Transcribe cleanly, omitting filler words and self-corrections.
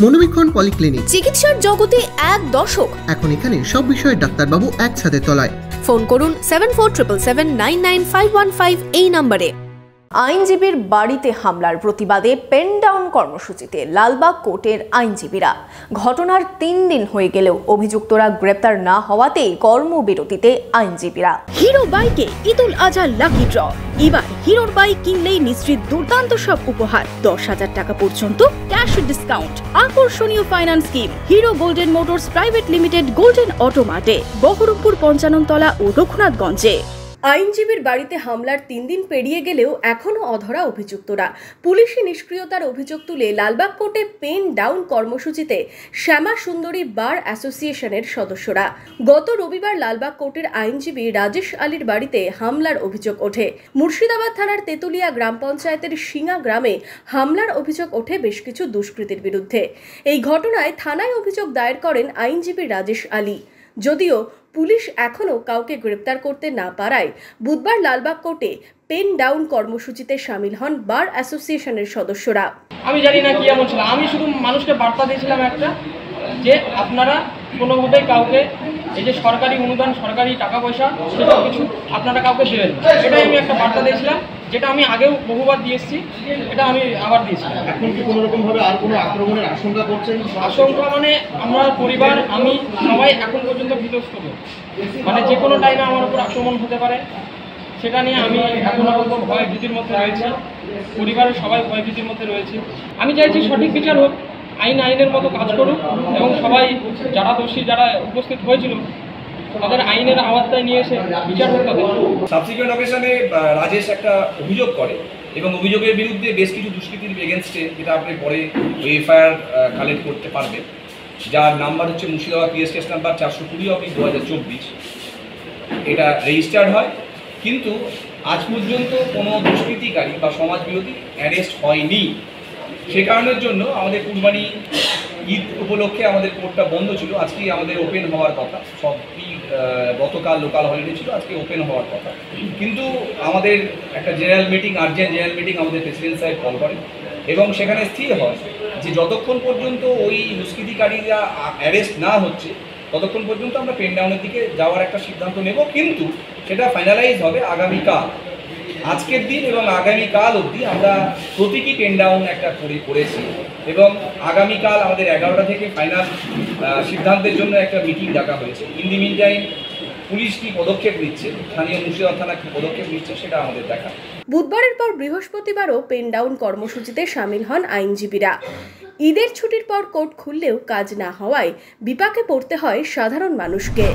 মনোবীক্ষণ polyclinic, চিকিৎসার জগতে এক দশক। এখন এখানে সব বিষয়ে ডাক্তারবাবু একসাথে তলায়। ফোন করুন 7477999515 এই নম্বরে। আইনজীবীর বাড়িতে হামলার প্রতিবাদে পেন ডাউন কর্মসূচিতে লালবাগ কোর্টের আইনজীবীরা। ঘটনার 3 দিন হয়ে গেলেও অভিযুক্তরা গ্রেপ্তার না হওয়াতেই কর্মবিরতিতে আইনজীবীরা। হিরো বাইকে ঈদুল আজহার লাকি ড্র। এবার হিরোর বাইক কিনলেই নিশ্চিত দুর্দান্ত সব উপহার, 10,000 টাকা পর্যন্ত ক্যাশ ডিসকাউন্ট, আকর্ষণীয় finance scheme. Hero Golden Motors Private Limited, Golden অটোমার্টে, বহরমপুর 55 তলা ও রঘুনাথগঞ্জে। আইনজীবীর বাড়িতে হামলার 3 দিন পেরিয়ে গেলেও এখনও অধরা অভিযুক্তরা। পুলিশি নিষ্ক্রিয়তার অভিযোগ তুলে লালবাগ কোর্টে পেন ডাউন কর্মসূচিতে শ্যামা সুন্দরী বার অ্যাসোসিয়েশনের সদস্যরা। গত রবিবার লালবাগ কোর্টের আইনজীবী রাজেশ আলীর বাড়িতে হামলার অভিযোগ ওঠে। মুর্শিদাবাদ থানার তেতুলিয়া গ্রাম পঞ্চায়েতের সিঙ্গা গ্রামে হামলার অভিযোগ ওঠে বেশ কিছু দুষ্কৃতীর বিরুদ্ধে। এই ঘটনায় থানায় অভিযোগ দায়ের করেন আইনজীবী রাজেশ আলী। যদিও পুলিশ এখনও কাউকে গ্রেপ্তার করতে না পারায় বুধবার লালবাগ কোর্টে পেন ডাউন কর্মসূচিতে সামিল হন বার অ্যাসোসিয়েশনের সদস্যরা। আমি জানি না কি এমন ছিল, আমি শুধু মানুষকে বার্তা দিয়েছিলাম একটা, যে আপনারা কোনোভাবেই কাউকে এই যে সরকারি অনুদান, সরকারি টাকা পয়সা, সেটা কিছু আপনারা কাউকে দেবেন, এটাই আমি একটা বার্তা দিয়েছিলাম, যেটা আমি আগেও বহুবার দিয়েছি, এটা আমি আবার দিয়েছি। এখন কি কোনো রকমভাবে আর কোনো আক্রমণের আশঙ্কা করছেন? আশঙ্কা মানে আমার পরিবার, আমি সবাই এখন পর্যন্ত ভীতস্ত, মানে যে কোনো টাইমে আমার উপর আক্রমণ হতে পারে, সেটা নিয়ে আমি এখন আপাতত ভয় ভীতির মধ্যে রয়েছি। পরিবারের সবাই ভয় ভীতির মধ্যে রয়েছে। আমি চাইছি সঠিক বিচার হোক, আইনের মতো কাজ করুক এবং সবাই যারা দোষী, যারা উপস্থিত হয়েছিল, তাদের আইনের আওতায় নিয়ে এসে বিচার হোক তাদের। সাবসিকুয়েন্ট অকেশনে রাজেশ একটা অভিযোগ করে এবং অভিযোগের বিরুদ্ধে বেশ কিছু দুষ্কৃতির এগেনস্টে, যেটা আপনি পরে এফআইআর কালেক্ট করতে পারবেন, যার নাম্বার হচ্ছে মুর্শিদাবাদ পিএস কেস নাম্বার 420/2024। এটা রেজিস্টার্ড হয়, কিন্তু আজ পর্যন্ত কোনো দুষ্কৃতিকারী বা সমাজবিরোধী অ্যারেস্ট হয়নি। সে কারণের জন্য আমাদের কুরবানি ঈদ উপলক্ষে আমাদের কোর্টটা বন্ধ ছিল। আজকেই আমাদের ওপেন হওয়ার কথা, সবই গতকাল লোকাল হলিডে ছিল, আজকে ওপেন হওয়ার কথা। কিন্তু আমাদের একটা general meeting, urgent general meeting আমাদের প্রেসিডেন্ট সাহেব কল করেন এবং সেখানে স্থির হয় যে যতক্ষণ পর্যন্ত ওই দুষ্কৃতিকারীরা অ্যারেস্ট না হচ্ছে ততক্ষণ পর্যন্ত আমরা পেন ডাউনের দিকে যাওয়ার একটা সিদ্ধান্ত নেব, কিন্তু সেটা ফাইনালাইজ হবে আগামীকাল। আজকের দিন এবং আগামীকাল অবধি আমরা প্রতীকী পেন ডাউন একটা করেছি এবং আগামীকাল আমাদের 11টা থেকে ফাইনাল সিদ্ধান্তের জন্য একটা মিটিং ডাকা হয়েছে। In the mean time police কি পদক্ষেপ নিচ্ছে, স্থানীয় মুর্শিদাবাদ থানা কি পদক্ষেপ নিচ্ছে, সেটা আমাদের দেখা। বুধবারের পর বৃহস্পতিবারও পেন ডাউন কর্মসূচিতে সামিল হন আইনজীবীরা। ঈদের ছুটির পর কোর্ট খুললেও কাজ না হওয়ায় বিপাকে পড়তে হয় সাধারণ মানুষকে।